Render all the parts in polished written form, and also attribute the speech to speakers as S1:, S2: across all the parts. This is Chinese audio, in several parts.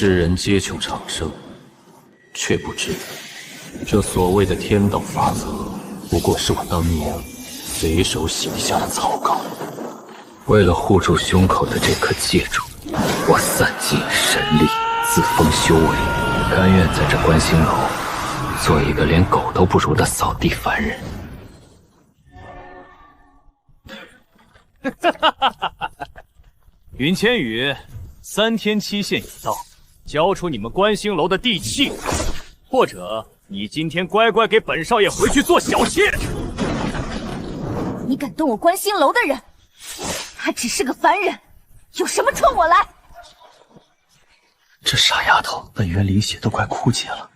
S1: 世人皆求长生，却不知这所谓的天道法则，不过是我当年随手写下的草稿。为了护住胸口的这颗戒指，我散尽神力，自封修为，甘愿在这观星楼做一个连狗都不如的扫地凡人。
S2: 云千羽，3天期限已到，交出你们观星楼的地契，或者你今天乖乖给本少爷回去做小妾。
S3: 你敢动我观星楼的人，他只是个凡人，有什么冲我来？
S1: 这傻丫头，本源灵血都快枯竭了，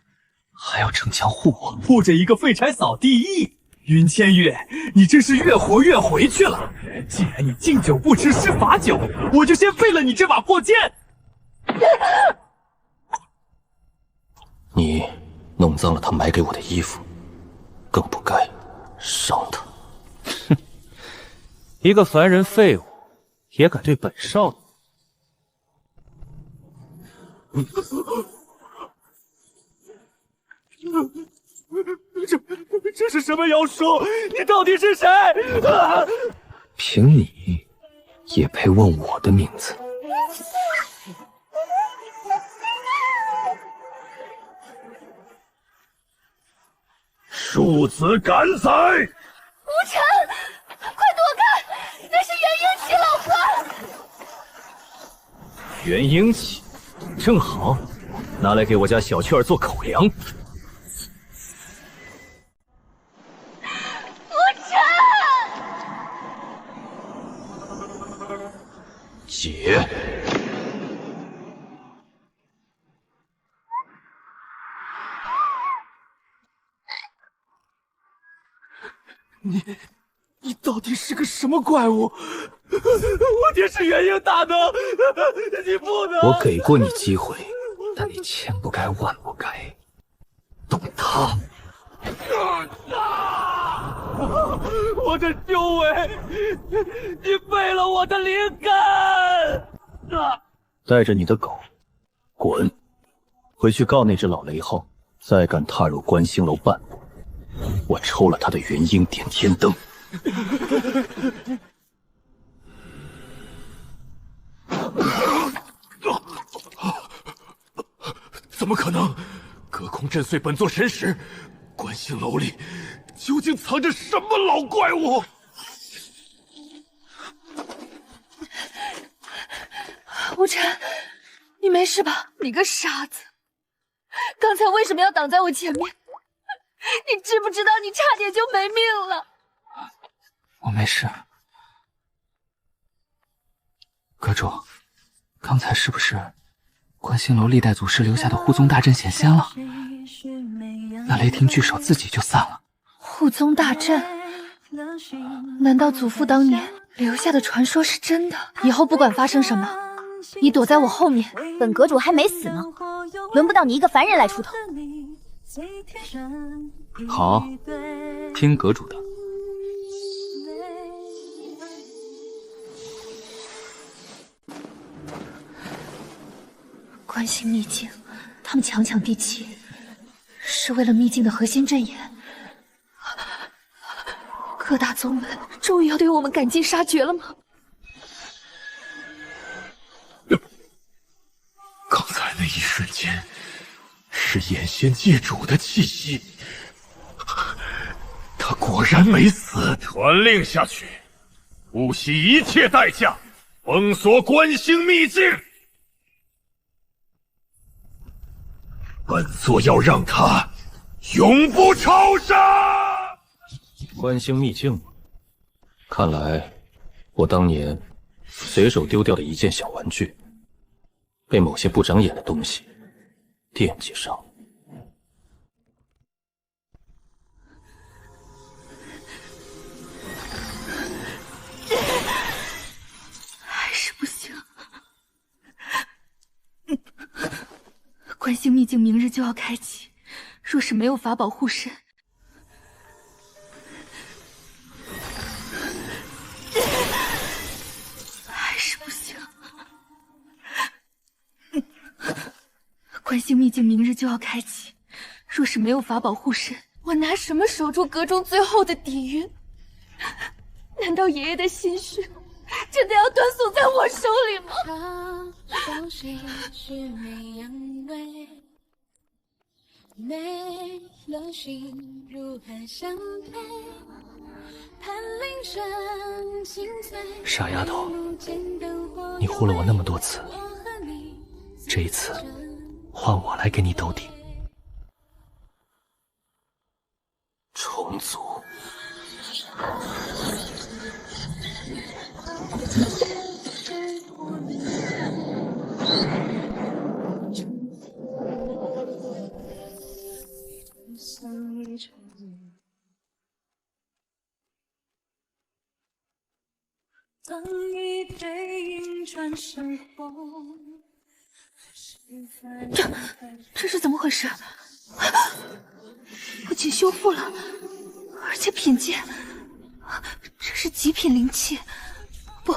S1: 还要逞强护我，
S4: 护着一个废柴扫地役。云千羽，你真是越活越回去了。既然你敬酒不吃吃罚酒，我就先废了你这把破剑。
S1: 你弄脏了他买给我的衣服，更不该伤他。
S2: 哼，一个凡人废物也敢对本少爷？
S4: 这是什么妖术？你到底是谁？
S1: 凭你也配问我的名字？
S5: 庶子敢宰！
S3: 无尘，快躲开！那是元婴齐老婆。
S2: 元婴齐，正好，拿来给我家小雀儿做口粮。
S1: 姐，
S4: 你到底是个什么怪物？我爹是元婴大能，你不能！
S1: 我给过你机会，但你千不该万不该动他。
S4: 我的修为，你废了我的灵感！
S1: 带着你的狗，滚！回去告那只老雷后，再敢踏入观星楼半步，我抽了他的元婴点天灯。
S5: 怎么可能？隔空震碎本座神识，观星楼里究竟藏着什么老怪物？
S3: 无尘，你没事吧？你个傻子，刚才为什么要挡在我前面？你知不知道你差点就没命了？
S1: 我没事。阁主，刚才是不是观星楼历代祖师留下的护宗大阵显现了？那雷霆聚首自己就散了。
S3: 护宗大阵？难道祖父当年留下的传说是真的？以后不管发生什么，你躲在我后面。
S6: 本阁主还没死呢，轮不到你一个凡人来出头。
S1: 好，听阁主的。
S3: 观星秘境，他们强抢地契，是为了秘境的核心阵眼。各大宗门终于要对我们赶尽杀绝了吗？
S5: 刚才那一瞬间，是眼仙界主的气息。他果然没死。传令下去，不惜一切代价封锁观星秘境。本座要让他永不超生。
S1: 观星秘境，看来我当年随手丢掉的一件小玩具，被某些不长眼的东西惦记上。
S3: 还是不行。观星秘境明日就要开启，若是没有法宝护身，还是不行。观星秘境明日就要开启，若是没有法宝护身，我拿什么守住阁中最后的底蕴？难道爷爷的心血真的要断送在我手里吗？
S4: 傻丫头，你护了我那么多次，这一次换我来给你兜底。
S1: 重组。
S3: 当一背影转身后，这是怎么回事？不仅修复了，而且品阶，这是极品灵气，不，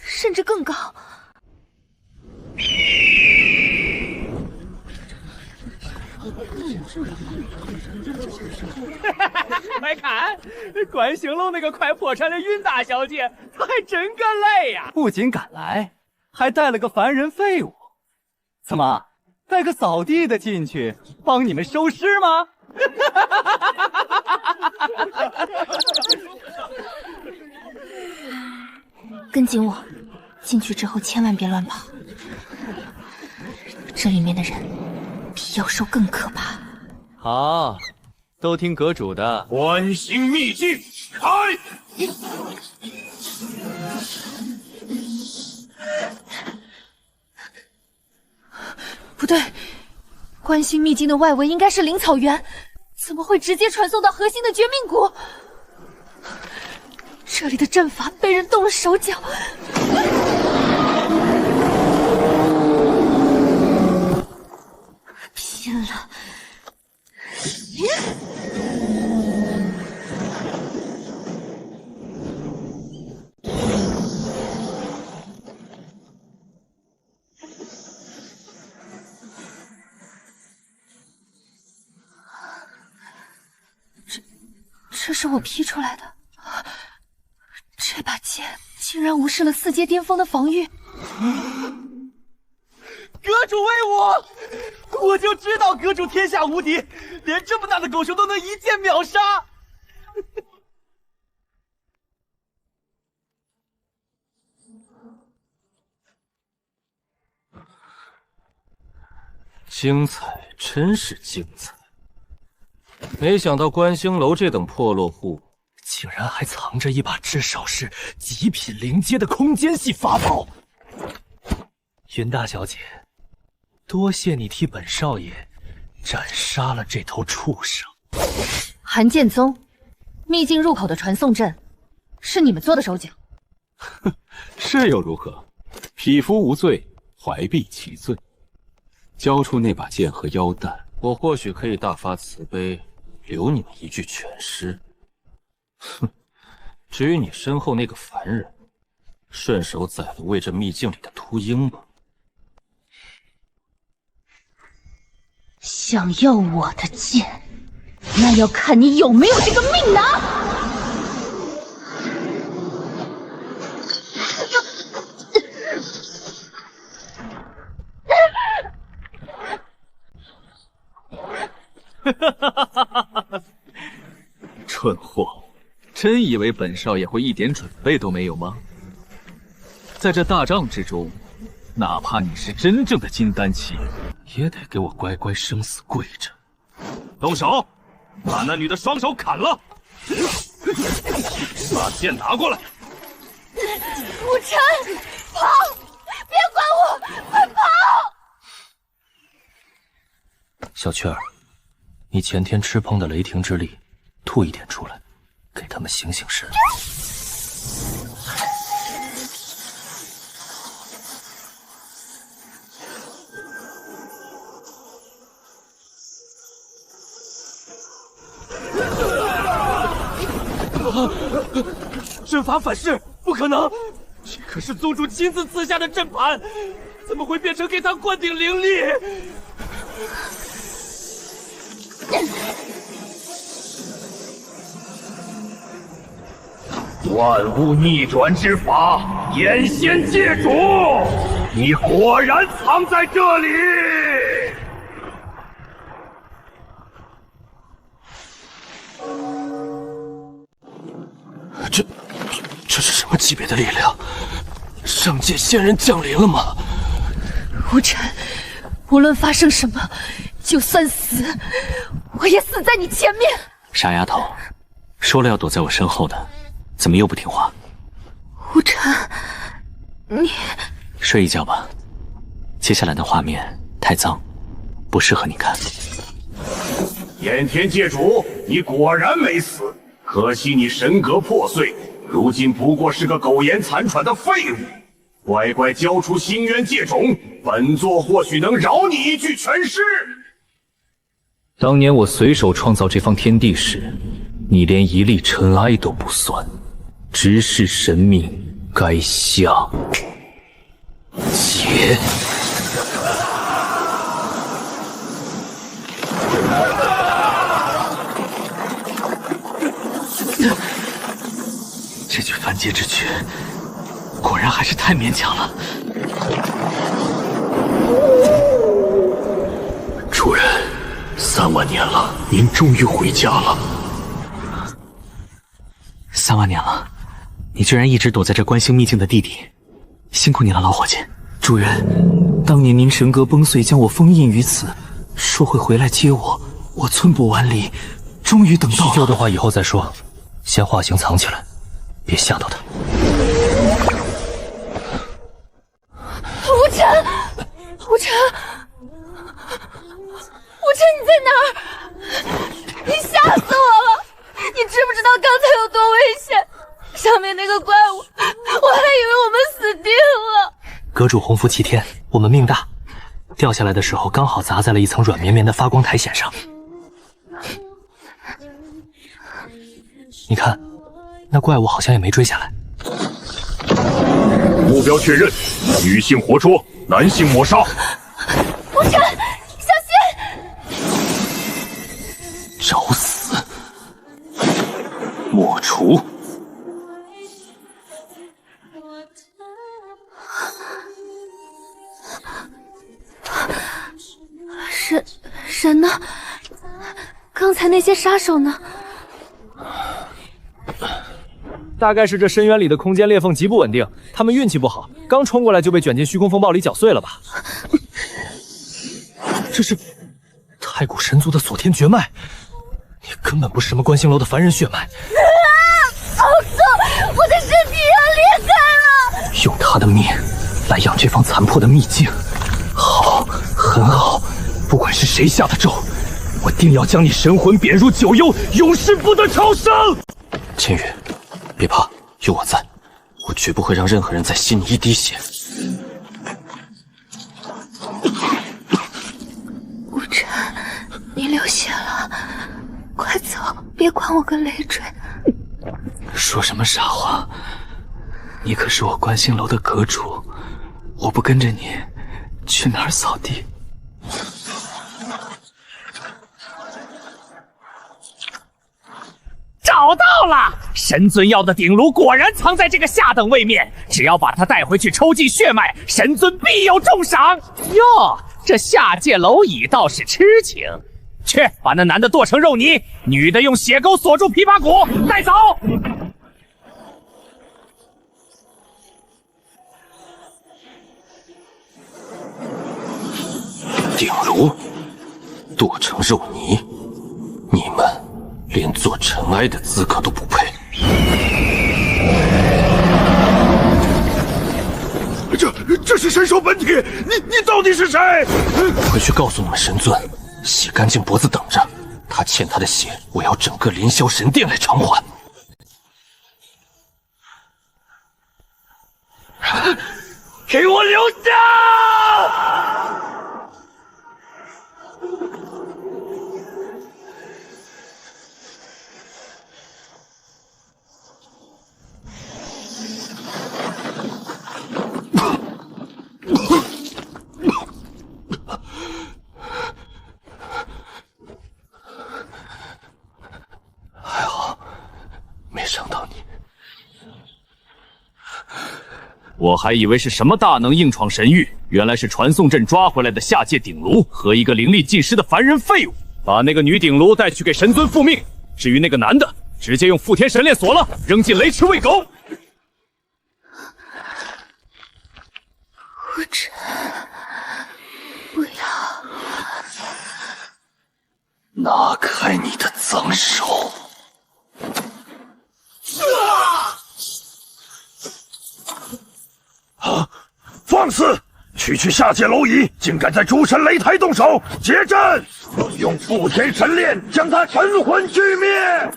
S3: 甚至更高。
S2: 快看，观星楼那个快破产的云大小姐，她还真敢来呀！
S4: 不仅敢来，还带了个凡人废物。怎么，带个扫地的进去帮你们收尸吗？
S6: 跟紧我，进去之后千万别乱跑，这里面的人比妖兽更可怕。
S4: 好，都听阁主的。
S5: 观星秘境开！
S3: 不对，观星秘境的外围应该是灵草原，怎么会直接传送到核心的绝命谷？这里的阵法被人动了手脚。拼了！这是我劈出来的，这把剑竟然无视了4阶巅峰的防御。
S4: 阁主威武！我就知道阁主天下无敌，连这么大的狗熊都能一剑秒杀。
S1: 精彩，真是精彩！没想到观星楼这等破落户，
S4: 竟然还藏着一把至少是极品灵阶的空间系法宝。云大小姐，多谢你替本少爷斩杀了这头畜生。
S3: 寒剑宗秘境入口的传送阵，是你们做的手脚？
S1: 哼，是又如何？匹夫无罪，怀璧其罪。交出那把剑和腰弹，我或许可以大发慈悲，留你们一具全尸。哼，至于你身后那个凡人，顺手宰了喂这秘境里的秃鹰吧。
S3: 想要我的剑，那要看你有没有这个命拿！
S4: 蠢货，真以为本少爷会一点准备都没有吗？在这大仗之中，哪怕你是真正的金丹期，也得给我乖乖生死跪着。
S5: 动手，把那女的双手砍了，把剑拿过来。
S3: 无尘，跑！别管我，快跑！
S4: 小雀儿，你前天吃碰的雷霆之力，吐一点出来，给他们醒醒神。
S5: 阵法反噬，不可能！这可是宗主亲自赐下的阵盘，怎么会变成给他灌顶灵力？万物逆转之法，眼仙界主，你果然藏在这里！
S1: 这是什么级别的力量？上界仙人降临了吗？
S3: 无尘，无论发生什么，就算死，我也死在你前面。
S4: 傻丫头，说了要躲在我身后的，怎么又不听话？
S3: 无尘，你
S4: 睡一觉吧，接下来的画面太脏，不适合你看。
S5: 炎天界主，你果然没死，可惜你神格破碎，如今不过是个苟延残喘的废物。乖乖交出星渊界种，本座或许能饶你一具全尸。
S1: 当年我随手创造这方天地时，你连一粒尘埃都不算，直视神命该下劫。
S4: 这具凡阶之躯，果然还是太勉强了。
S1: 主人，3万年了，您终于回家了。
S4: 3万年了，你居然一直躲在这观星秘境的地底，辛苦你了，老伙计。
S7: 主人，当年您神格崩碎，将我封印于此，说会回来接我，我寸步万里，终于等到了。
S4: 需要的话以后再说，先化形藏起来，别吓到他。
S3: 无尘，无尘，无尘，你在哪儿？你吓死我了！你知不知道刚才有多危险？上面那个怪物，我还以为我们死定了。
S4: 阁主洪福齐天，我们命大，掉下来的时候刚好砸在了一层软绵绵的发光苔藓上。你看，那怪物好像也没追下来。
S5: 目标确认，女性活捉，男性抹杀。
S3: 无尘，小心！
S1: 找死！抹除！
S3: 神呢？刚才那些杀手呢？
S2: 大概是这深渊里的空间裂缝极不稳定，他们运气不好，刚冲过来就被卷进虚空风暴里搅碎了吧？
S4: 这是太古神族的锁天绝脉，你根本不是什么观星楼的凡人血脉。
S3: 好痛！我的身体要裂开了！
S1: 用他的命来养这方残破的秘境，好，很好。不管是谁下的咒，我定要将你神魂贬入九幽，永世不得超生。千羽，别怕，有我在，我绝不会让任何人再吸你一滴血。
S3: 无尘，你流血了，快走，别管我个累赘。
S1: 说什么傻话！你可是我观星楼的阁主，我不跟着你，去哪儿扫地？
S2: 找到了！神尊要的鼎炉果然藏在这个下等位面，只要把它带回去抽尽血脉，神尊必有重赏。哟，这下界蝼蚁倒是痴情。去，把那男的剁成肉泥，女的用血钩锁住琵琶骨，带走。
S1: 鼎炉剁成肉泥，你们连做尘埃的资格都不配。
S5: 这是神兽本体，你到底是谁？
S1: 回去告诉你们神尊，洗干净脖子等着，他欠他的血，我要整个凌霄神殿来偿还。
S5: 给我留下！
S2: 我还以为是什么大能硬闯神域，原来是传送阵抓回来的下界鼎炉和一个灵力尽失的凡人废物。把那个女鼎炉带去给神尊复命，至于那个男的，直接用覆天神链锁了，扔进雷池喂狗。
S3: 无尘，不要！
S1: 拿开你的脏手！
S5: 放肆！区下界蝼蚁，竟敢在诸神擂台动手！结阵！用覆天神链将他神魂俱灭！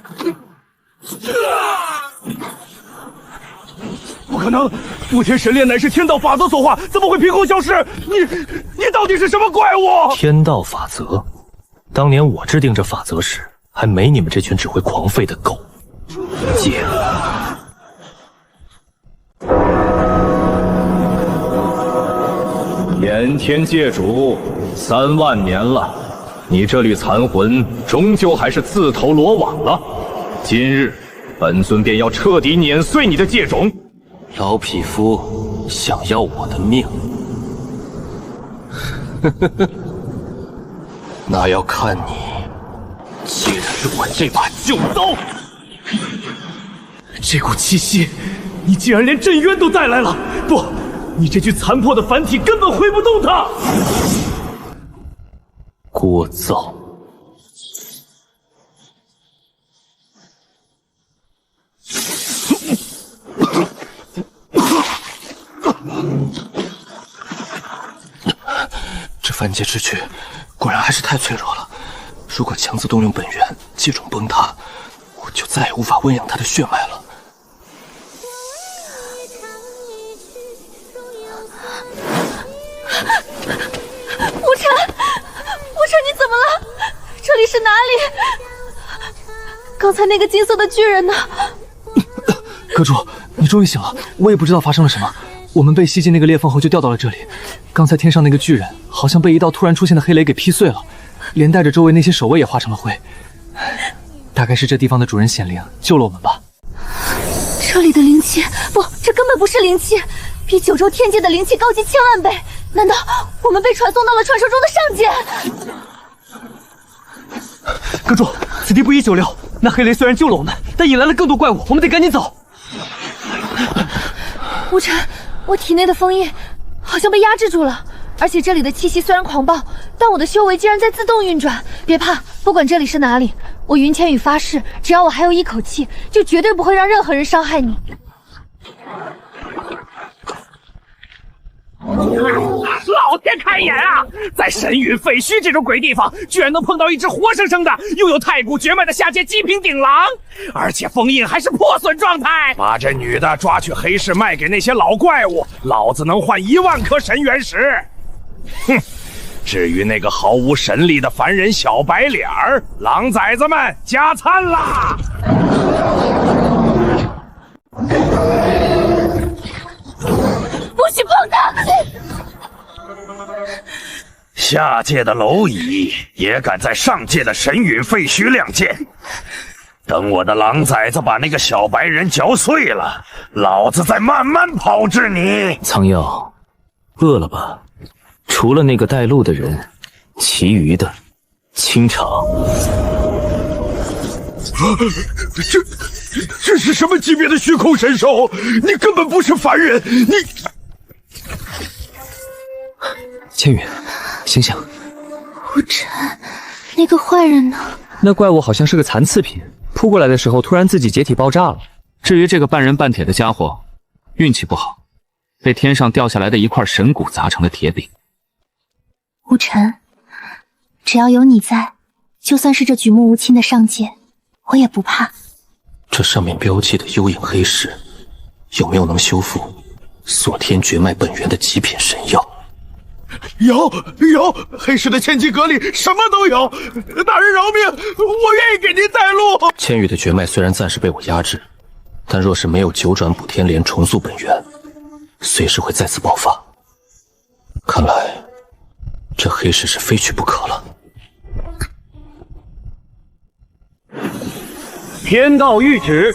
S2: 不可能！覆天神链乃是天道法则所化，怎么会凭空消失？你到底是什么怪物？
S4: 天道法则，当年我制定这法则时，还没你们这群只会狂吠的狗。戒了。
S1: 炎天界主，3万年了，你这缕残魂终究还是自投罗网了。今日，本尊便要彻底碾碎你的界种。老匹夫想要我的命，那要看你接得住我这把旧刀。
S2: 这股气息，你竟然连震渊都带来了！不，你这具残破的凡体根本挥不动它。
S1: 聒噪。这凡界之躯果然还是太脆弱了。如果强自动用本源，界种崩塌，我就再也无法温养他的血脉了。
S3: 无尘，你怎么了？这里是哪里？刚才那个金色的巨人呢？
S7: 阁主，你终于醒了，我也不知道发生了什么。我们被吸进那个裂缝后就掉到了这里。刚才天上那个巨人好像被一道突然出现的黑雷给劈碎了，连带着周围那些守卫也化成了灰。大概是这地方的主人显灵救了我们吧。
S3: 这里的灵气，不，这根本不是灵气，比九州天界的灵气高级1000万倍。难道我们被传送到了传说中的上界？
S7: 阁主，此地不宜久留。那黑雷虽然救了我们，但引来了更多怪物，我们得赶紧走。
S3: 无尘，我体内的封印好像被压制住了，而且这里的气息虽然狂暴，但我的修为竟然在自动运转。别怕，不管这里是哪里，我云千羽发誓，只要我还有一口气，就绝对不会让任何人伤害你。
S2: 老天开眼啊！在神域废墟这种鬼地方，居然能碰到一只活生生的拥有太古绝脉的下界极品顶狼，而且封印还是破损状态。把这女的抓去黑市卖给那些老怪物，老子能换1万颗神原石。哼！至于那个毫无神力的凡人小白脸儿，狼崽子们加餐啦！
S3: 不许碰他！
S5: 下界的蝼蚁也敢在上界的神陨废墟亮剑，等我的狼崽子把那个小白人嚼碎了，老子再慢慢炮制你。
S7: 苍耀，饿了吧？除了那个带路的人，其余的清场。
S5: 这是什么级别的虚空神兽？你根本不是凡人，你……
S7: 千羽，醒醒！
S3: 无尘，那个坏人呢？
S7: 那怪物好像是个残次品，扑过来的时候突然自己解体爆炸了。
S2: 至于这个半人半铁的家伙，运气不好，被天上掉下来的一块神骨砸成了铁饼。
S6: 无尘，只要有你在，就算是这举目无亲的上界，我也不怕。
S1: 这上面标记的幽影黑石，有没有能修复锁天绝脉本源的极品神药？
S5: 有，黑石的千机阁里什么都有。大人饶命，我愿意给您带路。
S1: 千羽的绝脉虽然暂时被我压制，但若是没有9转补天莲重塑本源，随时会再次爆发。看来这黑石是非去不可了。
S2: 天道谕旨，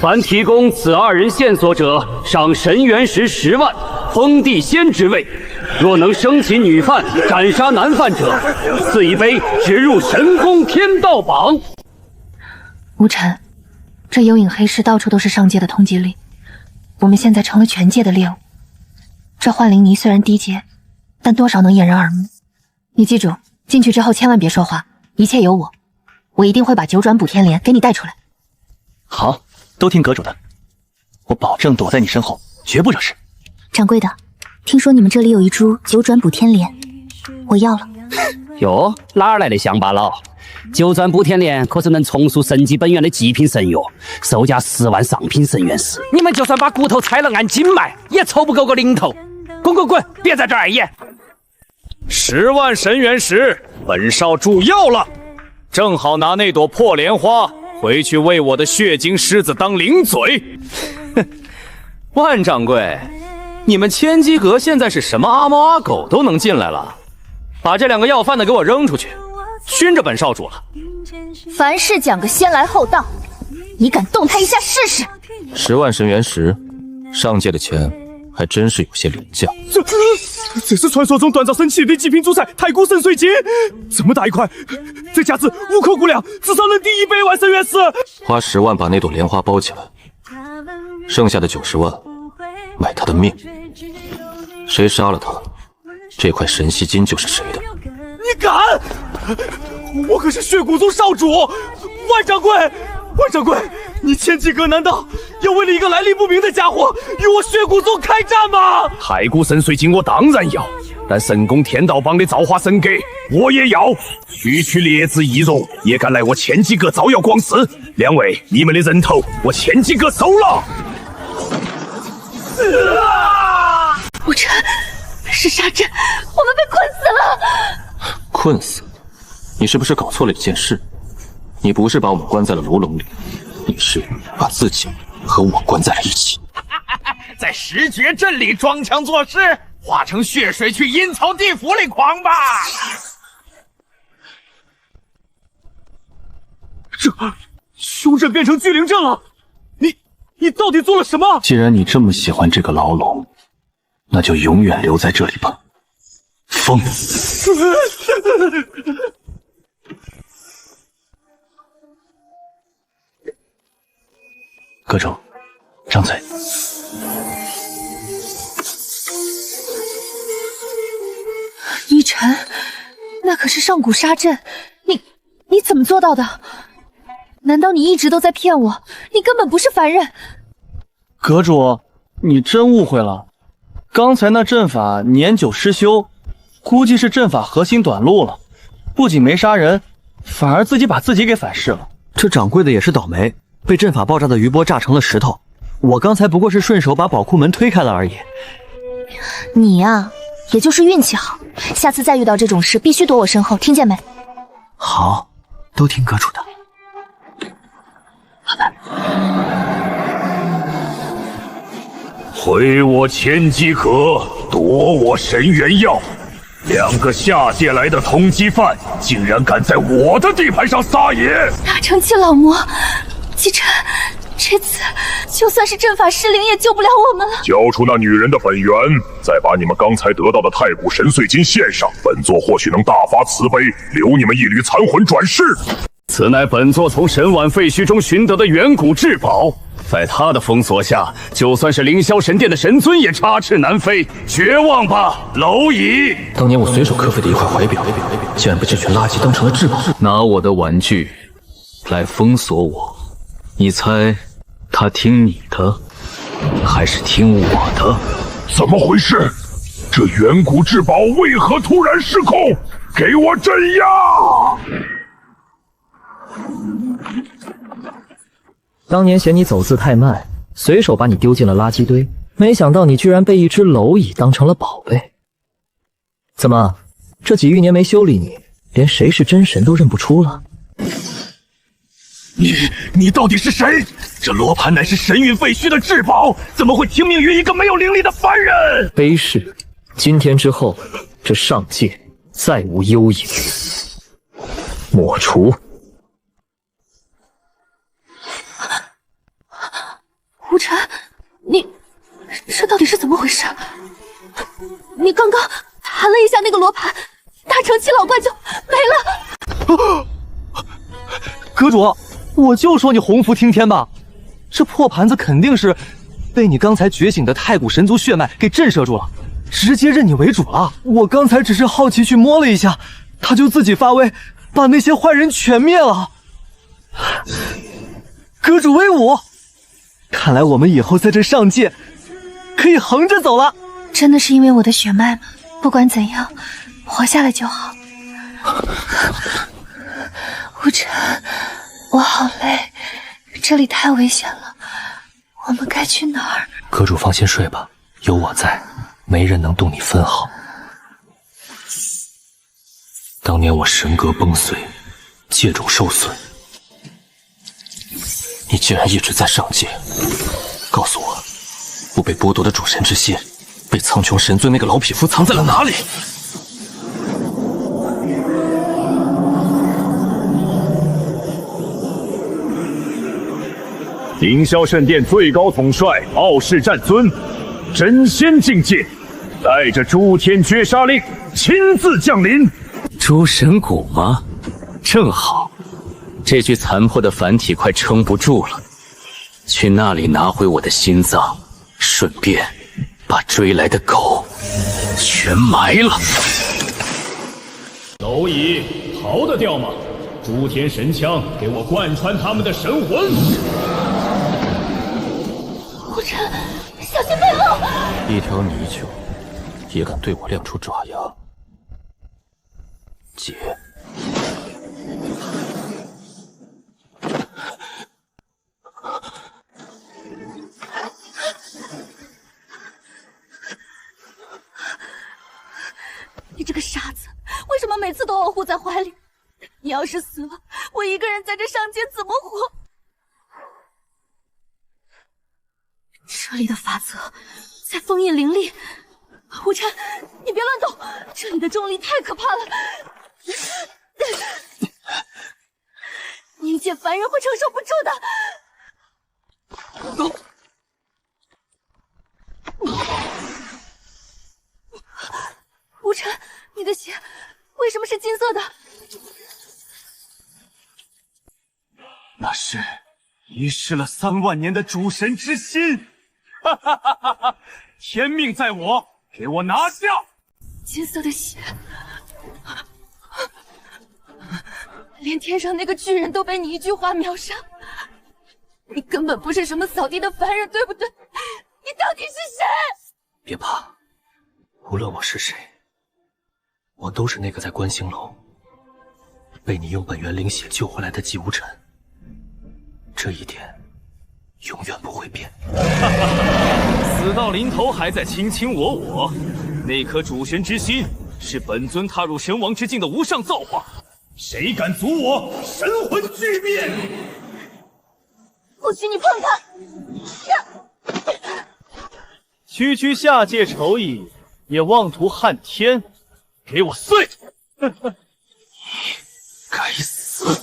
S8: 凡提供此2人线索者，赏神元石10万，封地仙之位。若能生擒女犯，斩杀男犯者，赐一杯直入神功天道榜。
S6: 无尘，这幽影黑市到处都是上界的通缉令，我们现在成了全界的猎物。这幻灵泥虽然低阶，但多少能掩人耳目。你记住，进去之后千万别说话，一切由我，我一定会把9转补天莲给你带出来。
S4: 好，都听阁主的，我保证躲在你身后，绝不惹事。
S6: 掌柜的，听说你们这里有一株9转补天莲，我要了。
S8: 哟，哪儿来的乡巴佬？9转补天莲可是能重塑神级本源的极品神药，售价10万上品神元石。你们就算把骨头拆了按斤卖，也凑不够个零头。滚滚滚，别在这儿碍眼
S2: ！10万神元石，本少主要了，正好拿那朵破莲花回去为我的血晶狮子当零嘴。
S9: 万掌柜，你们千机阁现在是什么阿猫阿狗都能进来了？把这2个要饭的给我扔出去，熏着本少主了。
S3: 凡事讲个先来后到，你敢动他一下试试
S1: ？10万神元石，上界的钱还真是有些廉价。
S7: 这是传说中锻造神器的极品主材太古神髓晶，这么大一块，这价值无可估量，至少能抵100万神元石。
S1: 花10万把那朵莲花包起来，剩下的90万买他的命。谁杀了他，这块神息金就是谁的。
S7: 你敢？我可是血骨宗少主，万掌柜！万掌柜，你千机阁难道要为了一个来历不明的家伙与我血骨宗开战吗？
S5: 太古神髓晶我当然要，但神功天道榜的造化神格我也要。区区劣质易容也敢来我千机阁招摇光施？2位，你们的人头我千机阁收了。
S3: 无尘，是沙阵，我们被困死了。
S1: 困死？你是不是搞错了一件事？你不是把我们关在了牢笼里，你是把自己和我关在了一起。
S2: 在石绝阵里装腔作势，化成血水去阴曹地府里狂吧！
S7: 这凶阵变成聚灵阵了，你到底做了什么？
S1: 既然你这么喜欢这个牢笼，那就永远留在这里吧，疯子！
S4: 阁主，张嘴。
S6: 依晨，那可是上古杀阵，你怎么做到的？难道你一直都在骗我？你根本不是凡人。
S7: 阁主，你真误会了，刚才那阵法年久失修，估计是阵法核心短路了，不仅没杀人，反而自己把自己给反噬了。
S10: 这掌柜的也是倒霉。被阵法爆炸的余波炸成了石头，我刚才不过是顺手把宝库门推开了而已。
S6: 你呀，也就是运气好，下次再遇到这种事，必须躲我身后，听见没？
S10: 好，都听阁主的。
S6: 好吧。
S5: 毁我千机阁，夺我神元药，2个下界来的通缉犯，竟然敢在我的地盘上撒野！
S3: 大成气老魔。姬晨，这次就算是阵法失灵，也救不了我们了。
S5: 交出那女人的本源，再把你们刚才得到的太古神髓金献上，本座或许能大发慈悲，留你们一缕残魂转世。
S8: 此乃本座从神碗废墟中寻得的远古至宝，在他的封锁下，就算是凌霄神殿的神尊也插翅难飞。绝望吧，蝼蚁！
S1: 当年我随手磕废的一块怀表，竟然被这群垃圾当成了至宝，拿我的玩具来封锁我。你猜，他听你的，还是听我的？
S5: 怎么回事？这远古至宝为何突然失控？给我镇压！
S4: 当年嫌你走字太慢，随手把你丢进了垃圾堆，没想到你居然被一只蝼蚁当成了宝贝。怎么，这几亿年没修理你，连谁是真神都认不出了？
S5: 你到底是谁？这罗盘乃是神韵废墟的至宝，怎么会听命于一个没有灵力的凡人？
S4: 卑视，今天之后，这上界再无幽影，抹除。
S3: 你刚刚弹了一下那个罗盘，大成七老怪就没了。
S7: 阁主，我就说你洪福听天吧，这破盘子肯定是被你刚才觉醒的太古神族血脉给震慑住了，直接认你为主了。我刚才只是好奇去摸了一下，他就自己发威，把那些坏人全灭了。阁主威武！看来我们以后在这上界可以横着走了。
S6: 真的是因为我的血脉吗？不管怎样，活下来就好。无尘，我好累，这里太危险了，我们该去哪儿？
S7: 阁主放心睡吧，有我在，没人能动你分毫。当年我神格崩碎，界种受损，你竟然一直在上界。告诉我，我被剥夺的主神之心，被苍穹神尊那个老匹夫藏在了哪里？
S5: 凌霄圣殿最高统帅傲视战尊，真仙境界，带着诸天绝杀令亲自降临。
S1: 诸神谷吗？正好，这具残破的凡体快撑不住了，去那里拿回我的心脏，顺便把追来的狗全埋了。
S5: 蝼蚁逃得掉吗？诸天神枪给我贯穿他们的神魂。
S3: 无尘，小心背后！
S1: 一条泥鳅也敢对我亮出爪牙，姐。
S3: 你这个傻子，为什么每次都要护在怀里？你要是死了，我一个人在这上界怎么活？这里的法则在封印灵力，无尘，你别乱动，这里的重力太可怕了，冥界凡人会承受不住的。无尘，你的血为什么是金色的？
S5: 那是遗失了3万年的主神之心。哈哈哈哈哈！天命在我，给我拿下！
S3: 金色的血，连天上那个巨人都被你一句话秒杀。你根本不是什么扫地的凡人，对不对？你到底是谁？
S7: 别怕，无论我是谁，我都是那个在观星楼被你用本源灵血救回来的季无尘，这一点永远不会变。
S5: 死到临头还在卿卿我我，那颗主神之心是本尊踏入神王之境的无上造化，谁敢阻我神魂俱灭？
S3: 不许你碰它！
S5: 区区下界蝼蚁也妄图撼天，给我碎！
S1: 该死！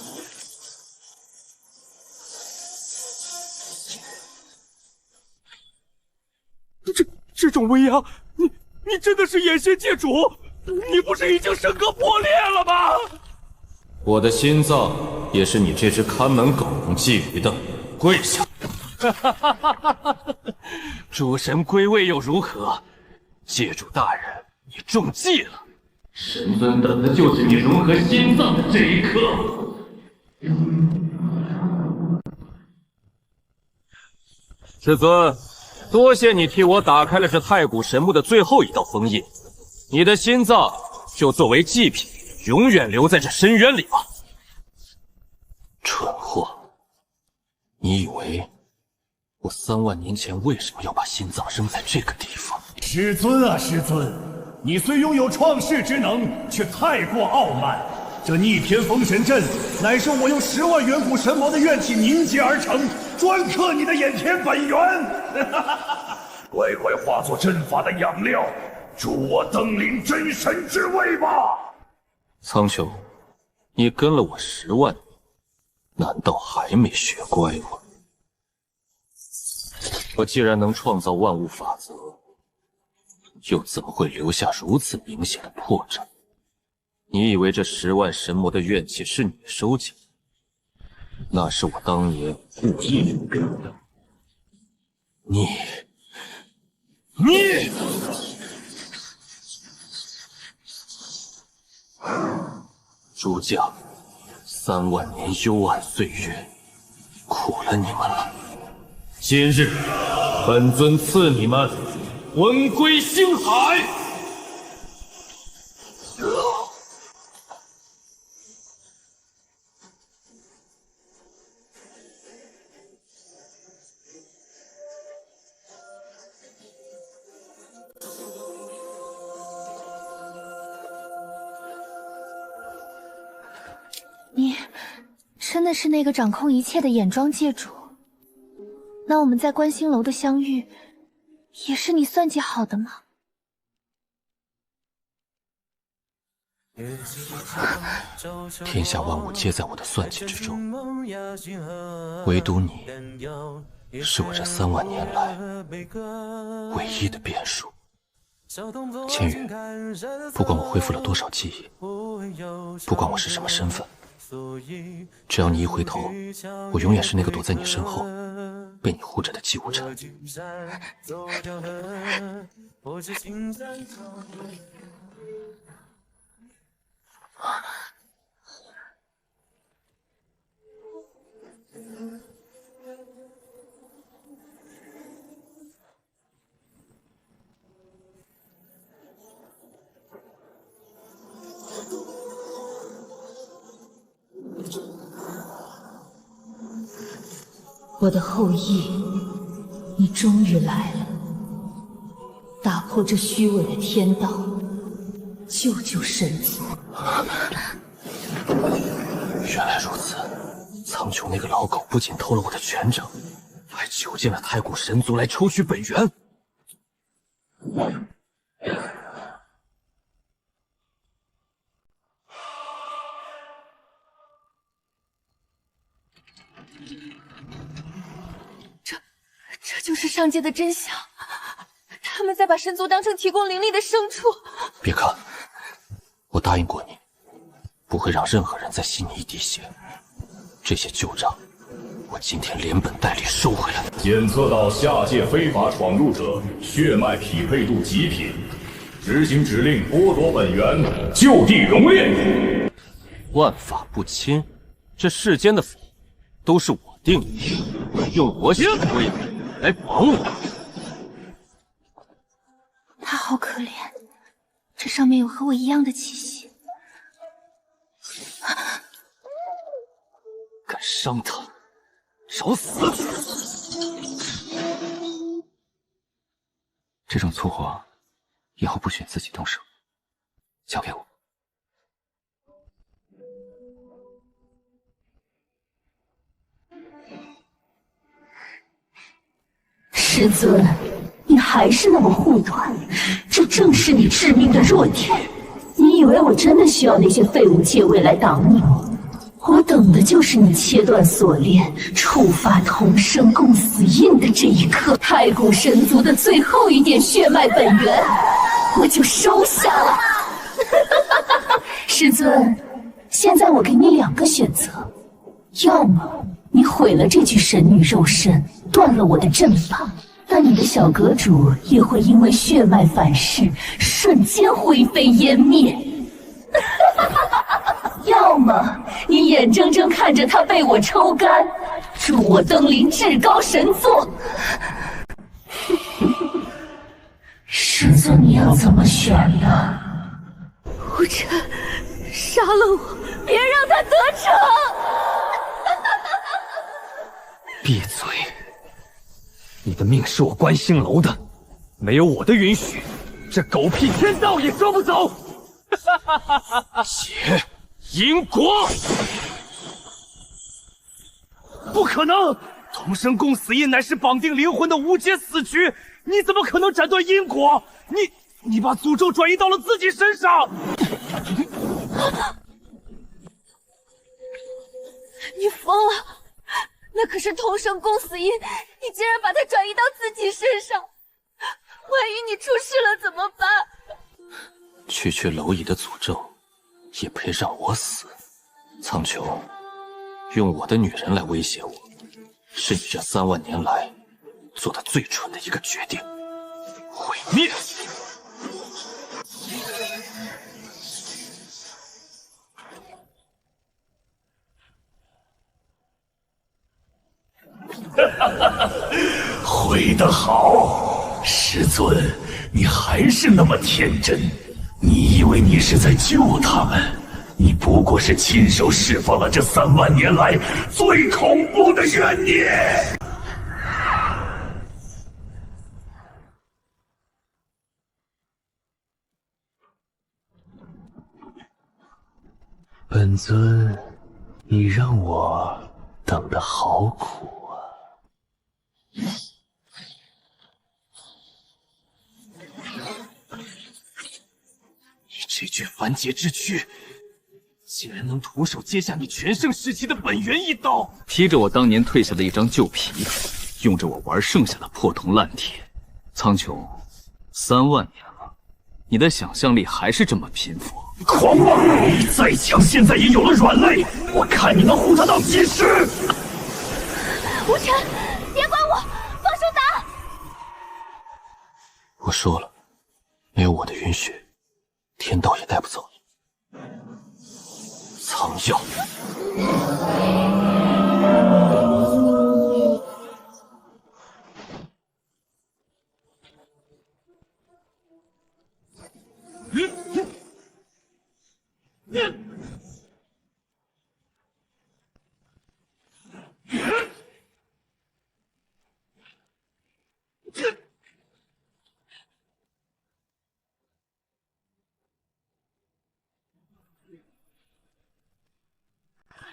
S5: 这种威压，你真的是眼仙界主？你不是已经神格破裂了吗？
S1: 我的心脏也是你这只看门狗能觊觎的，跪下！
S5: 诸神归位又如何？界主大人，你中计了！
S1: 神尊等的就是你融合心脏的这一刻。
S5: 师尊，多谢你替我打开了这太古神木的最后一道封印，你的心脏就作为祭品，永远留在这深渊里吧。
S1: 蠢货，你以为我3万年前为什么要把心脏扔在这个地方？
S5: 师尊啊，师尊，你虽拥有创世之能，却太过傲慢。这逆天封神阵乃是我用10万远古神王的怨气凝结而成，专克你的眼天本源。乖乖化作阵法的养料，助我登临真神之位吧。
S1: 苍穹，你跟了我10万年，难道还没学乖吗？我既然能创造万物法则，又怎么会留下如此明显的破绽？你以为这10万神魔的怨气是你收集的？那是我当年故意留给你的。你，诸将，3万年幽暗岁月，苦了你们了。今日，本尊赐你们魂归星海。
S6: 你真的是那个掌控一切的眼庄界主？那我们在观星楼的相遇，也是你算计好的吗？
S1: 天下万物皆在我的算计之中，唯独你，是我这3万年来唯一的变数。千羽，不管我恢复了多少记忆，不管我是什么身份，只要你一回头，我永远是那个躲在你身后被你护着的姬无尘。
S11: 我的后羿，你终于来了！打破这虚伪的天道，救救神族！
S1: 原来如此，苍穹那个老狗不仅偷了我的权杖，还囚禁了太古神族来抽取本源。
S3: 这就是上界的真相，他们在把神族当成提供灵力的牲畜。
S1: 别看，我答应过你，不会让任何人再吸你一滴血。这些旧账，我今天连本带利收回来。
S5: 检测到下界非法闯入者血脉匹配度极品，执行指令剥夺本源，就地熔炼。
S1: 万法不侵，这世间的法都是我定的，用我血的威力来绑我。
S6: 他好可怜，这上面有和我一样的气息。
S1: 敢伤他，找死！
S7: 这种粗活，以后不许自己动手，交给我。
S11: 师尊，你还是那么护短，这正是你致命的弱点。你以为我真的需要那些废物借位来挡你吗？我等的就是你切断锁链，触发同生共死印的这一刻。太古神族的最后一点血脉本源，我就收下了。师尊，现在我给你2个选择，要么你毁了这具神女肉身，断了我的阵法，那你的小阁主也会因为血脉反噬，瞬间灰飞烟灭。要么你眼睁睁看着他被我抽干，助我登临至高神座。师尊，你要怎么选呢？
S3: 无尘，杀了我，别让他得逞！
S7: 闭嘴！你的命是我观星楼的，没有我的允许，这狗屁天道也收不走！
S1: 血因果，
S7: 不可能！同生共死印乃是绑定灵魂的无解死局，你怎么可能斩断因果？你把诅咒转移到了自己身上！
S3: 你疯了！那可是同生共死印，你竟然把它转移到自己身上！一你出事了怎么办？
S1: 区区蝼蚁的诅咒，也配让我死？苍穹，用我的女人来威胁我，是你这3万年来做的最蠢的一个决定。毁灭！
S5: 回得好，师尊，你还是那么天真。你以为你是在救他们，你不过是亲手释放了这3万年来最恐怖的怨念。
S4: 本尊，你让我等得好苦啊！
S1: 你这具凡劫之躯，竟然能徒手接下你全盛时期的本源一刀，
S12: 披着我当年褪下的一张旧皮，用着我玩剩下的破铜烂铁。苍穹，3万年了，你的想象力还是这么贫乏。
S5: 狂妄！你再强，现在也有了软肋，我看你能护他到几时！
S3: 无尘，别管我，放手打！
S1: 我说了，没有我的允许，天道也带不走你。苍药。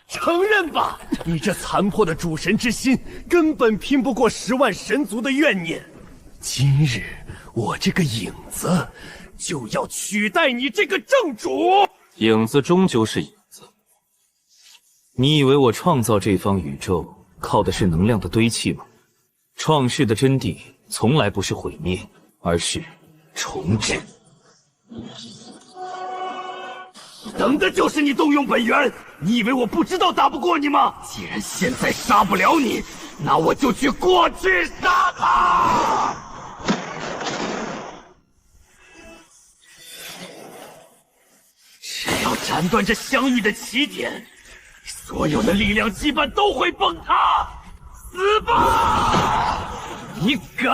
S2: 承认吧，你这残破的主神之心根本拼不过10万神族的怨念。今日我这个影子就要取代你这个正主。
S1: 影子终究是影子。
S4: 你以为我创造这方宇宙靠的是能量的堆砌吗？创世的真谛从来不是毁灭，而是重置。
S5: 等的就是你动用本源，你以为我不知道打不过你吗？既然现在杀不了你，那我就去过去杀他！只要斩断这相遇的起点，所有的力量羁绊都会崩塌！死吧！你敢？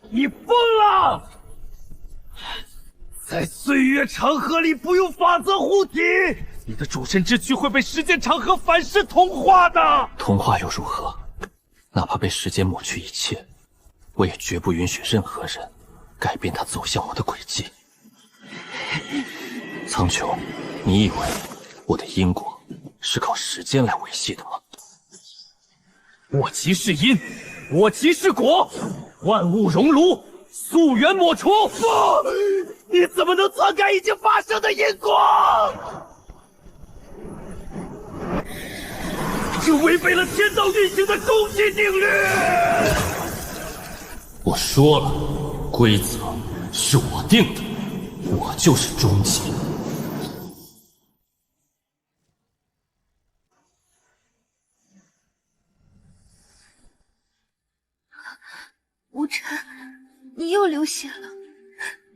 S5: 你疯了！在岁月长河里不用法则护体，你的主神之躯会被时间长河反噬同化的。
S1: 同化又如何？哪怕被时间抹去一切，我也绝不允许任何人改变它走向我的轨迹。苍穹，你以为我的因果是靠时间来维系的吗？
S2: 我即是因，我即是果，万物熔炉，溯源抹除。
S5: 不！你怎么能篡改已经发生的因果？这违背了天道运行的终极定律！
S1: 我说了，规则是我定的，我就是终极。
S3: 无尘，你又流血了。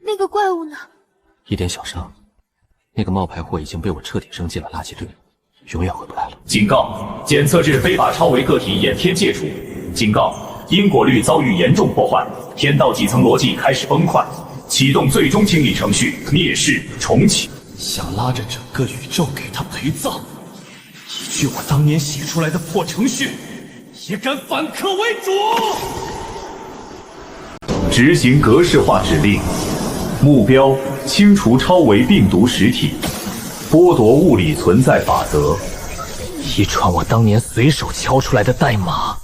S3: 那个怪物呢？
S1: 一点小伤，那个冒牌货已经被我彻底扔进了垃圾堆，永远回不来了。
S13: 警告：检测至非法超维个体掩天界主。警告：因果律遭遇严重破坏，天道底层逻辑开始崩坏，启动最终清理程序，灭世重启。
S5: 想拉着整个宇宙给他陪葬，依据我当年写出来的破程序，也敢反客为主？
S13: 执行格式化指令。目标：清除超维病毒实体，剥夺物理存在法则。
S2: 一串我当年随手敲出来的代码，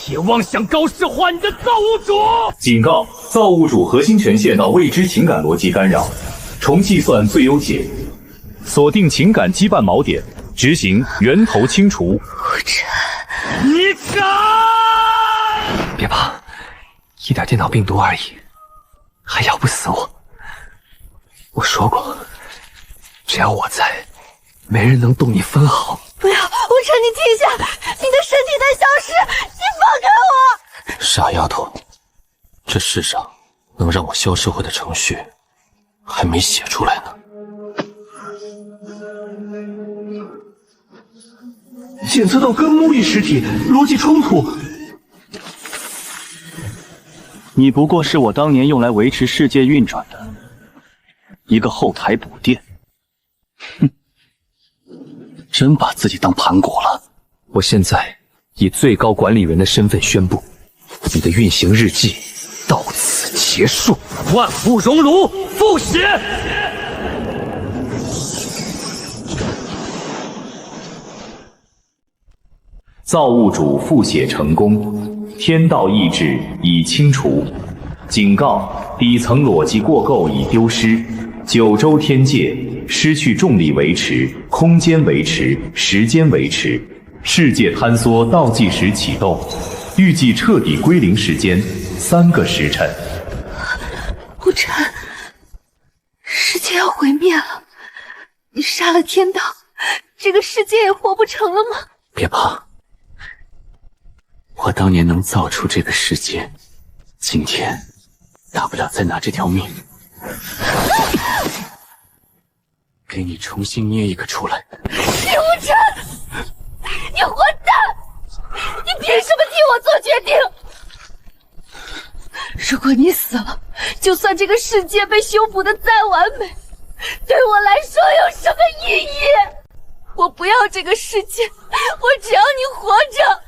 S2: 也妄想高视化你的造物主！
S13: 警告：造物主核心权限到未知情感逻辑干扰，重计算最优解，锁定情感羁绊锚点，执行源头清除。
S3: 无尘，
S2: 你敢！
S7: 别怕。一点电脑病毒而已，还咬不死我。我说过，只要我在，没人能动你分毫。
S3: 不要，无尘，你停下！你的身体在消失，你放开我！
S1: 傻丫头，这世上能让我消失回的程序还没写出来呢。
S14: 检测到跟木异实体，逻辑冲突。
S12: 你不过是我当年用来维持世界运转的一个后台补电。哼，真把自己当盘古了。
S7: 我现在以最高管理人的身份宣布，你的运行日记到此结束。
S8: 万物熔炉复始。
S13: 造物主复写成功，天道意志已清除。警告：底层逻辑过构已丢失。九州天界失去重力维持、空间维持、时间维持。世界坍缩倒计时启动，预计彻底归零时间3个时辰。
S3: 无尘，世界要毁灭了，你杀了天道，这个世界也活不成了吗？
S1: 别怕，我当年能造出这个世界，今天大不了再拿这条命给你重新捏一个出来。
S3: 叶无尘，你混蛋！你凭什么替我做决定？如果你死了，就算这个世界被修补的再完美，对我来说有什么意义？我不要这个世界，我只要你活着。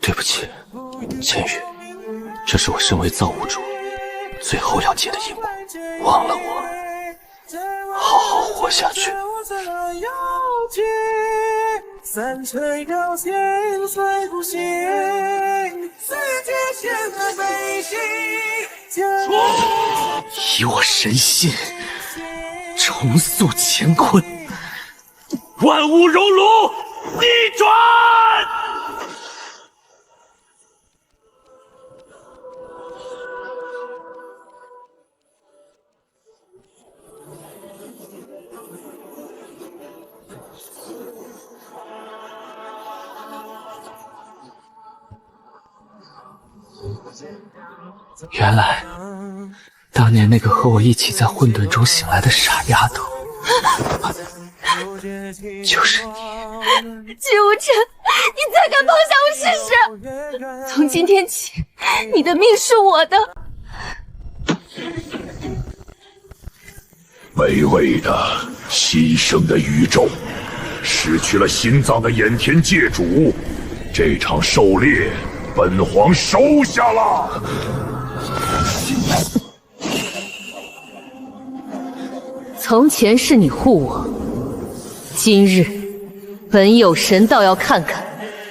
S1: 对不起，千羽，这是我身为造物主最后要结的因果，忘了我，好好活下去。
S15: 三吹高弦随不行，四界险恶背心。
S7: 以我神信，重塑乾坤，万物熔炉逆转。原来，当年那个和我一起在混沌中醒来的傻丫头，就是你。
S3: 季无尘，你再敢抛下我试试！从今天起，你的命是我的。
S5: 卑微的、牺牲的宇宙，失去了心脏的炎天界主，这场狩猎，本皇收下了。
S11: 从前是你护我，今日本有神道要看看，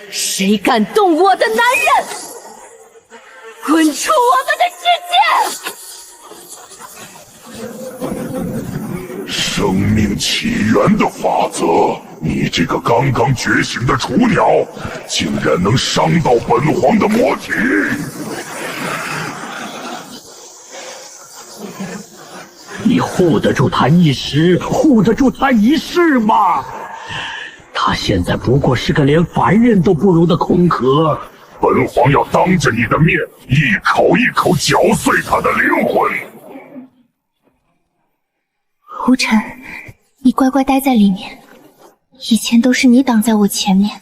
S11: 谁敢动我的男人，滚出我们的世界！
S5: 生命起源的法则，你这个刚刚觉醒的雏鸟，竟然能伤到本皇的魔体！
S16: 你护得住他一时，护得住他一世吗？他现在不过是个连凡人都不如的空壳。
S5: 本皇要当着你的面，一口一口嚼碎他的灵魂。
S6: 无尘，你乖乖待在里面。以前都是你挡在我前面，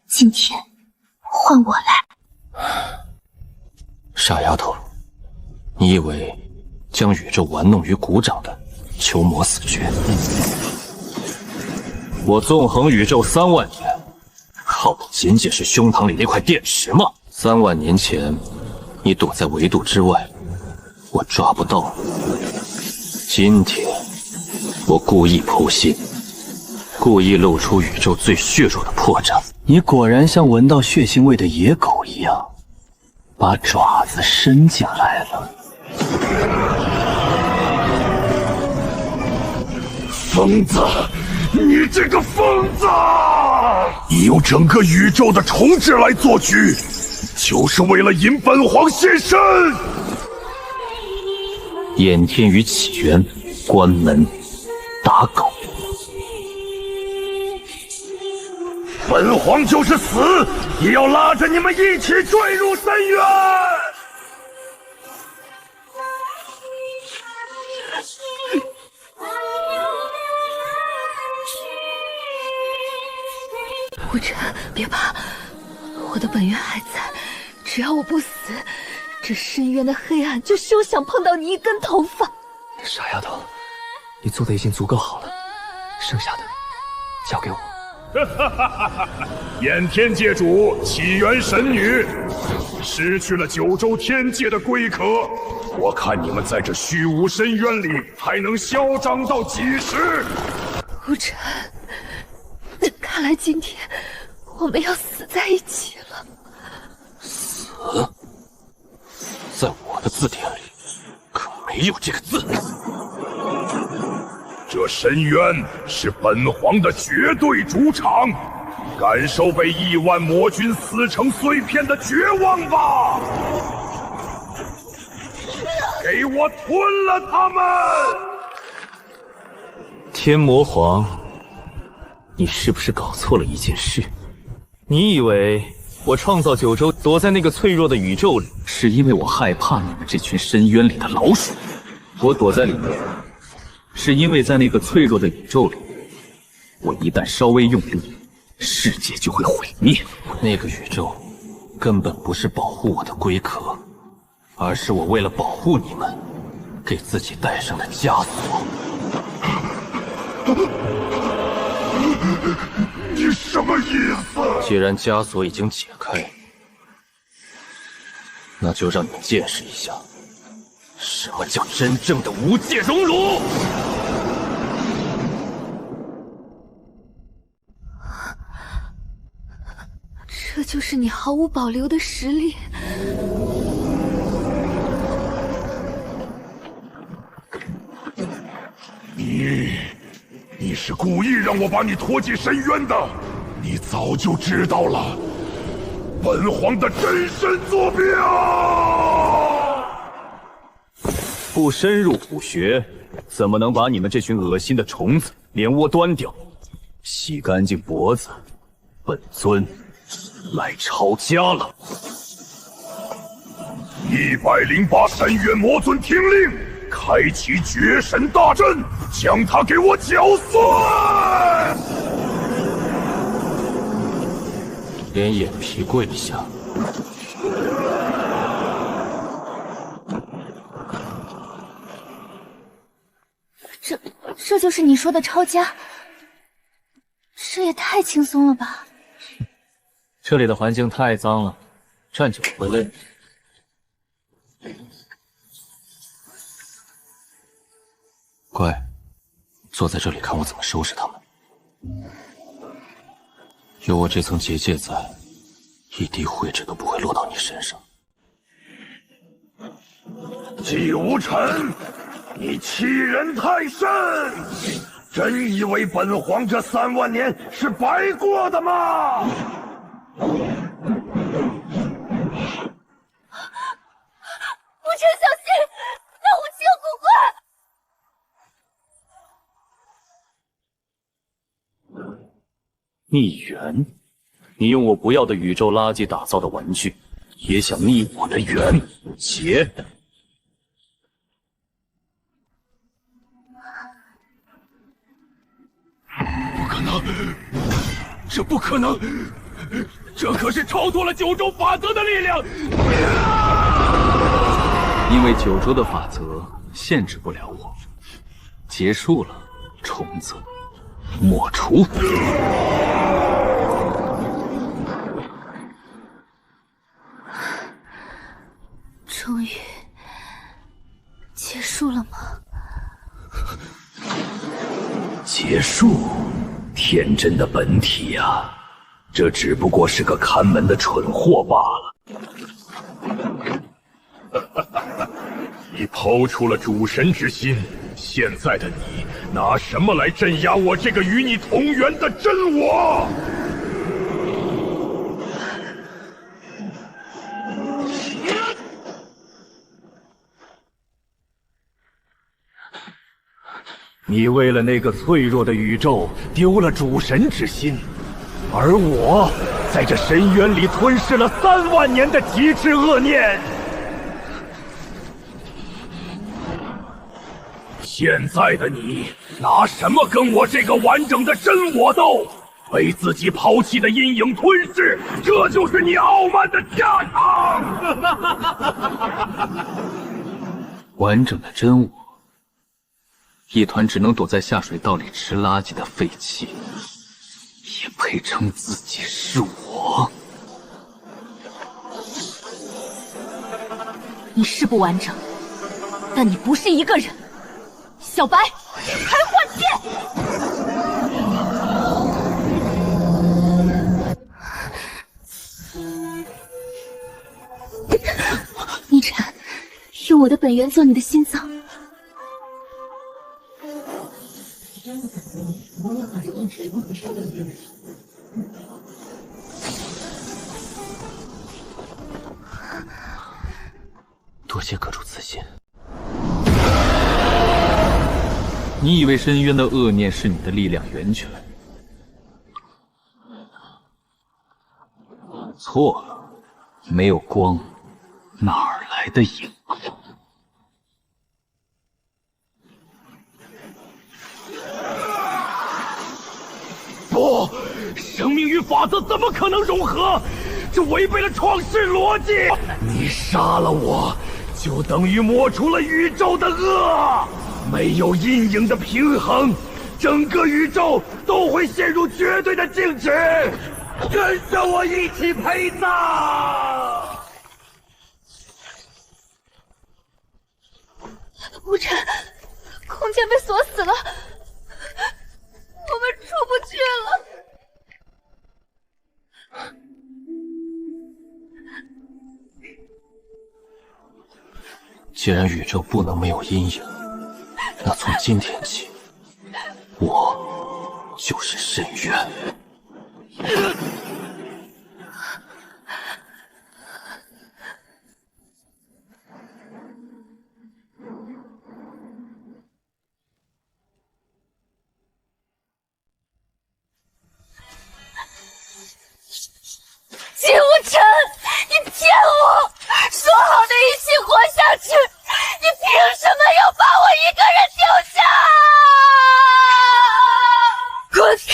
S6: 今天换我来。
S1: 傻丫头，你以为将宇宙玩弄于股掌的求魔死绝？我纵横宇宙3万年，靠的仅仅是胸膛里那块电池吗？3万年前，你躲在维度之外，我抓不到你。今天，我故意剖心，故意露出宇宙最血肉的破绽。
S10: 你果然像闻到血腥味的野狗一样，把爪子伸进来了。
S5: 疯子，你这个疯子！你用整个宇宙的重置来做局，就是为了引本皇现身。
S1: 掩天于起源，关门打狗。
S5: 本皇就是死，也要拉着你们一起坠入深渊。
S3: 无尘，别怕，我的本源还在，只要我不死，这深渊的黑暗就休想碰到你一根头发。
S7: 傻丫头，你做的已经足够好了，剩下的交给我。
S5: 掩天界主，起源神女，失去了九州天界的龟壳，我看你们在这虚无深渊里还能嚣张到几时？
S3: 无尘，看来今天我们要死在一起了。
S1: 死，在我的字典里可没有这个字。
S5: 这深渊是本皇的绝对主场，感受被亿万魔君撕成碎片的绝望吧！给我吞了他们！
S1: 天魔皇，你是不是搞错了一件事？你以为我创造九州，躲在那个脆弱的宇宙里，是因为我害怕你们这群深渊里的老鼠？我躲在里面，是因为在那个脆弱的宇宙里，我一旦稍微用力，世界就会毁灭。那个宇宙根本不是保护我的龟壳，而是我为了保护你们，给自己戴上的枷锁。
S5: 你什么意思？
S1: 既然枷锁已经解开，那就让你们见识一下，什么叫真正的无界熔炉！
S3: 这就是你毫无保留的实力。
S5: 你是故意让我把你拖进深渊的，你早就知道了本皇的真身坐标。
S9: 不深入虎穴，怎么能把你们这群恶心的虫子连窝端掉？洗干净脖子，本尊来抄家了。
S5: 108深渊魔尊听令，开启绝神大阵，将他给我搅碎！
S1: 连眼皮跪下。
S6: 这就是你说的抄家？这也太轻松了吧！
S1: 这里的环境太脏了，站久会累。乖，坐在这里看我怎么收拾他们。有我这层结界在，一滴灰质都不会落到你身上。
S5: 季无尘，你欺人太甚！真以为本皇这3万年是白过的吗？
S3: 无尘小心，那武器有古怪！
S9: 逆缘，你用我不要的宇宙垃圾打造的玩具，也想逆我的缘劫？
S5: 不可能，这不可能！这可是超脱了九州法则的力量！
S1: 因为九州的法则限制不了我，结束了，虫子，抹除。
S3: 终于结束了吗？
S9: 结束，天真的本体呀，这只不过是个看门的蠢货罢了。
S5: 你抛出了主神之心，现在的你拿什么来镇压我这个与你同源的真我？
S9: 你为了那个脆弱的宇宙丢了主神之心，而我在这深渊里吞噬了3万年的极致恶念。现在的你拿什么跟我这个完整的真我斗？被自己抛弃的阴影吞噬，这就是你傲慢的下场！
S1: 完整的真我，一团只能躲在下水道里吃垃圾的废气，也配称自己是我？
S3: 你是不完整，但你不是一个人。小白，开幻剑！
S6: 逆禅，用我的本源做你的心脏。
S1: 多谢阁主赐信。你以为深渊的恶念是你的力量源泉？错了，没有光，哪儿来的影？
S9: 不，生命与法则怎么可能融合？这违背了创世逻辑！你杀了我，就等于抹除了宇宙的恶。没有阴影的平衡，整个宇宙都会陷入绝对的静止。跟着我一起陪葬！
S3: 无尘，空间被锁死了，我们出不去了。
S1: 既然宇宙不能没有阴影，那从今天起，我就是深渊。
S3: 金无尘，你骗我！说好的一起活下去，你凭什么要把我一个人丢下？滚开！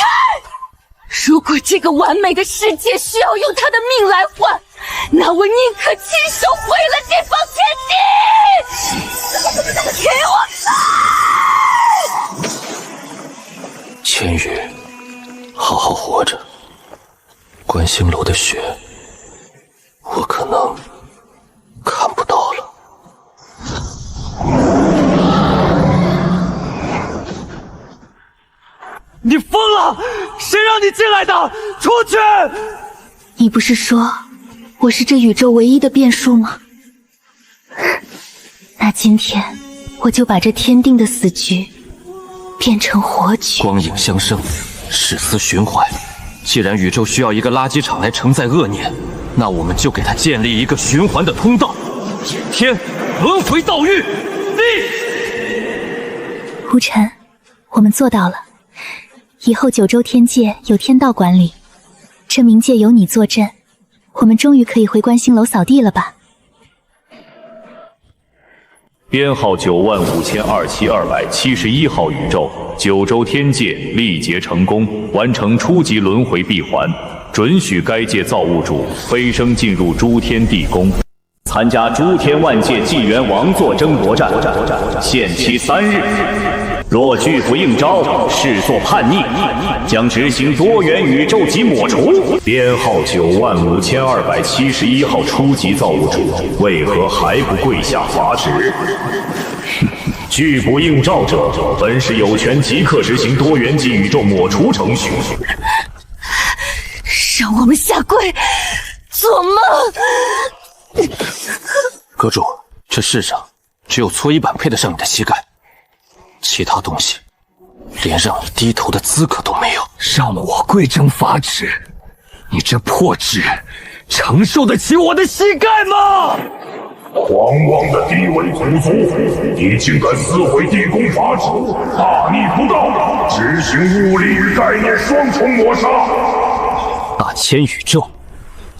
S3: 如果这个完美的世界需要用他的命来换，那我宁可亲手毁了这方天地！给我开！
S1: 千羽，好好活着。观星楼的雪，我可能看不到了。
S7: 你疯了！谁让你进来的？出去！
S6: 你不是说我是这宇宙唯一的变数吗？那今天我就把这天定的死局变成活局。
S1: 光影相生，世思循环。既然宇宙需要一个垃圾场来承载恶念，那我们就给它建立一个循环的通道。天轮回道域，立！
S6: 无尘，我们做到了。以后9州天界由天道管理，这冥界由你坐镇，我们终于可以回观星楼扫地了吧？
S13: 编号9527271号宇宙，9州天界历劫成功，完成初级轮回闭环，准许该界造物主飞升进入诸天地宫，参加诸天万界纪元王座争夺战，限期3日。若拒不应召，视作叛逆，将执行多元宇宙级抹除。编号95271号初级造物主，为何还不跪下伐旨？拒不应召者，本使有权即刻执行多元级宇宙抹除程序。
S3: 让我们下跪，做梦！
S1: 阁主，这世上只有搓衣板配得上你的膝盖。其他东西，连让你低头的资格都没有。
S9: 让我跪正法旨，你这破纸，承受得起我的膝盖吗？
S16: 狂
S5: 狂妄的低微土族，你竟敢撕毁地宫法旨，大逆不道，执行物理与概念双重抹杀！
S9: 大千宇宙，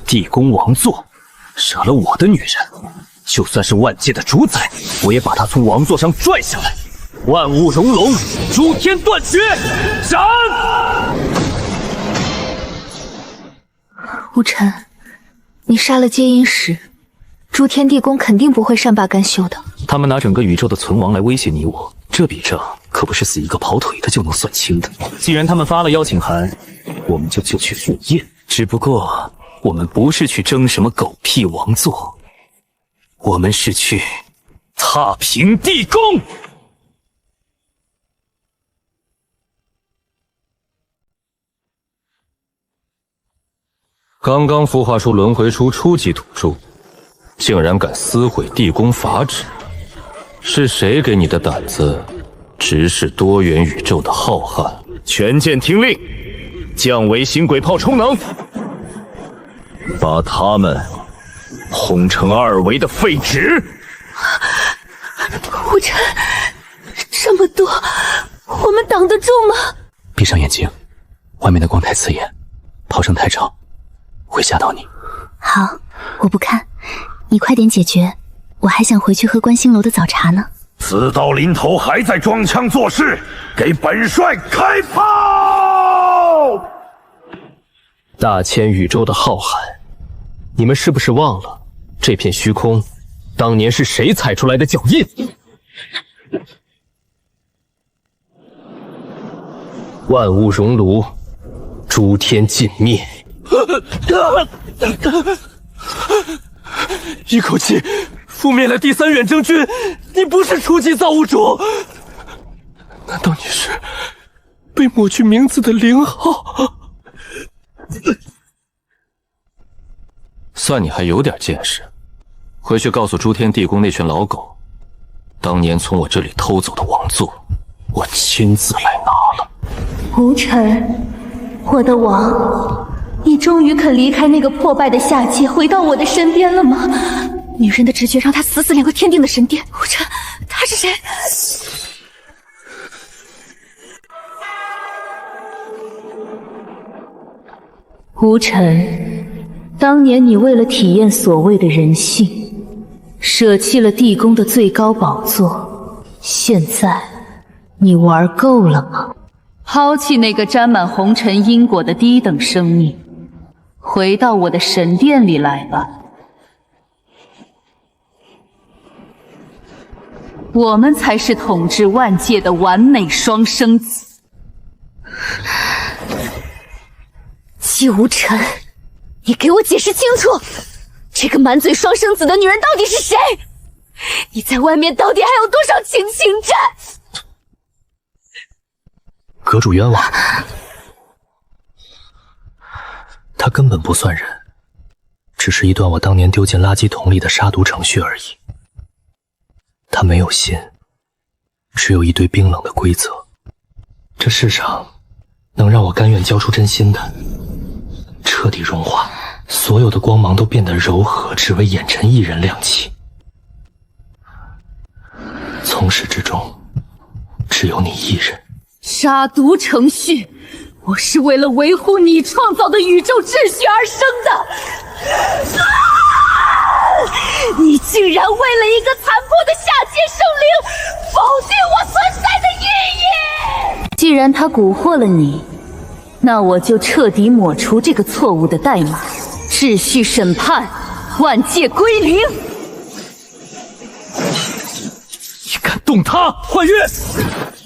S9: 地宫王座，惹了我的女人，就算是万界的主宰，我也把她从王座上拽下来！万物熔龙，诸天断绝，斩！
S6: 无尘，你杀了接引使，诸天地宫肯定不会善罢甘休的。
S4: 他们拿整个宇宙的存亡来威胁你我，这笔账可不是死一个跑腿的就能算清的。既然他们发了邀请函，我们就去赴宴。只不过我们不是去争什么狗屁王座，我们是去踏平地宫。
S1: 刚刚孵化出轮回出初级土著，竟然敢撕毁地宫法旨，是谁给你的胆子直视多元宇宙的浩瀚？
S9: 全舰听令，降维新鬼炮充能，把他们轰成2维的废纸。
S3: 无尘，这么多，我们挡得住吗？
S7: 闭上眼睛，外面的光太刺眼，炮声太吵，会吓到你。
S17: 好，我不看，你快点解决，我还想回去喝观星楼的早茶呢。
S5: 死到临头还在装腔作势，给本帅开炮！
S4: 大千宇宙的浩瀚，你们是不是忘了这片虚空当年是谁踩出来的脚印？万物熔炉，诸天尽灭。
S7: 一口气覆灭了第3远征军，你不是初级造物主？难道你是被抹去名字的0号？
S1: 算你还有点见识，回去告诉诸天地宫那群老狗，当年从我这里偷走的王座，我亲自来拿了。
S11: 无尘，我的王，你终于肯离开那个破败的下界，回到我的身边了吗？
S3: 女人的直觉让她死连个天定的神殿。无尘，他是谁？
S11: 无尘，当年你为了体验所谓的人性，舍弃了地宫的最高宝座，现在你玩够了吗？抛弃那个沾满红尘因果的低等生命，回到我的神殿里来吧。我们才是统治万界的完美双生子。
S3: 季无尘，你给我解释清楚，这个满嘴双生子的女人到底是谁？你在外面到底还有多少情情债？
S7: 阁主冤枉，他根本不算人，只是一段我当年丢进垃圾桶里的杀毒程序而已。他没有心，只有一堆冰冷的规则。这世上能让我甘愿交出真心的，彻底融化，所有的光芒都变得柔和，只为眼尘一人亮起。从始至终，只有你一人。
S11: 杀毒程序，我是为了维护你创造的宇宙秩序而生的。你竟然为了一个残破的下界生灵，否定我存在的意义！既然他蛊惑了你，那我就彻底抹除这个错误的代码，秩序审判，万界归零。
S4: 你敢动他？幻月，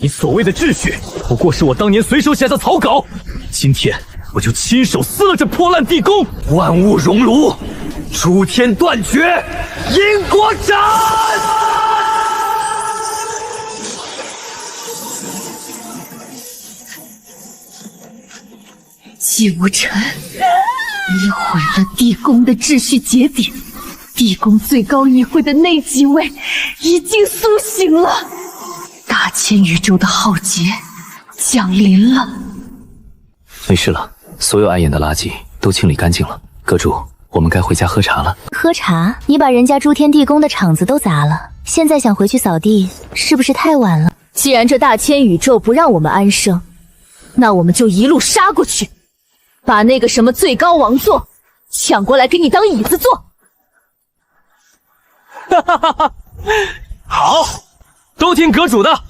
S4: 你所谓的秩序，不过是我当年随手写的草稿。今天我就亲手撕了这破烂地宫！万物熔炉，诸天断绝，因果斩！
S11: 季无尘，你毁了地宫的秩序节点，地宫最高议会的那几位已经苏醒了，大千宇宙的浩劫降临了。
S4: 没事了，所有碍眼的垃圾都清理干净了。阁主，
S7: 我们该回家喝茶了。
S17: 喝茶？你把人家诸天地宫的场子都砸了，现在想回去扫地，是不是太晚了？
S11: 既然这大千宇宙不让我们安生，那我们就一路杀过去，把那个什么最高王座抢过来给你当椅子坐。
S4: 哈哈哈哈！好，都听阁主的。